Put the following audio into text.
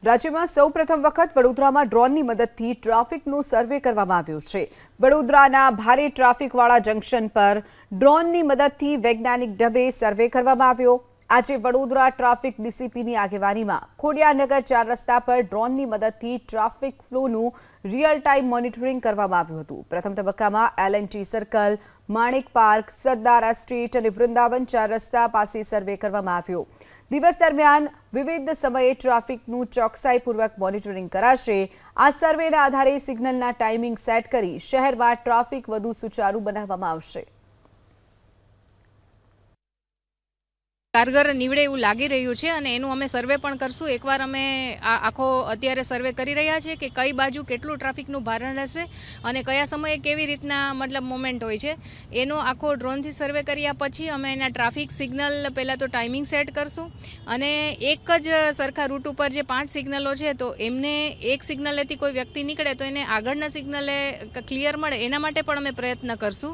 રાજ્યમાં સૌપ્રથમ વખત વડોદરામાં ડ્રોનની મદદથી ટ્રાફિકનું સર્વે કરવામાં આવ્યું છે। વડોદરાના ભારે ટ્રાફિકવાળા જંકશન પર ડ્રોનની મદદથી વૈજ્ઞાનિક ઢબે સર્વે કરવામાં આવ્યો। આજે વડોદરા ટ્રાફિક ડીસીપીની આગેવાનીમાં ખોડિયારનગર 4 રસ્તા પર ડ્રોનની મદદથી ટ્રાફિક ફ્લોનું રિયલ ટાઈમ મોનિટરિંગ કરવામાં આવ્યું હતું। પ્રથમ તબક્કામાં એલએનટી સર્કલ, માણેક પાર્ક, સરદારા સ્ટ્રીટ અને વૃંદાવન 4 રસ્તા પાસે સર્વે કરવામાં આવ્યો। દિવસ દરમિયાન વિવિધ સમયે ટ્રાફિકનું ચોકસાઈપૂર્વક મોનિટરિંગ કરાશે। આ સર્વેના આધારે સિગ્નલના ટાઈમિંગ સેટ કરી શહેરમાં ટ્રાફિક વધુ સુચારુ બનાવવામાં આવશે। કારગર નીવડે એવું લાગી રહ્યું છે અને એનું અમે સર્વે પણ કરશું। એકવાર અમે આખો અત્યારે સર્વે કરી રહ્યા છે કે કઈ બાજુ કેટલું ટ્રાફિકનું ભારણ રહેશે અને કયા સમયે કેવી રીતના મતલબ મોમેન્ટ હોય છે એનો આખો ડ્રોનથી સર્વે કર્યા પછી અમે એના ટ્રાફિક સિગ્નલ પહેલાં તો ટાઈમિંગ સેટ કરશું અને એક જ સરખા રૂટ ઉપર જે 5 સિગ્નલો છે તો એમને એક સિગ્નલેથી કોઈ વ્યક્તિ નીકળે તો એને આગળના સિગ્નલે ક્લિયર મળે એના માટે પણ અમે પ્રયત્ન કરશું।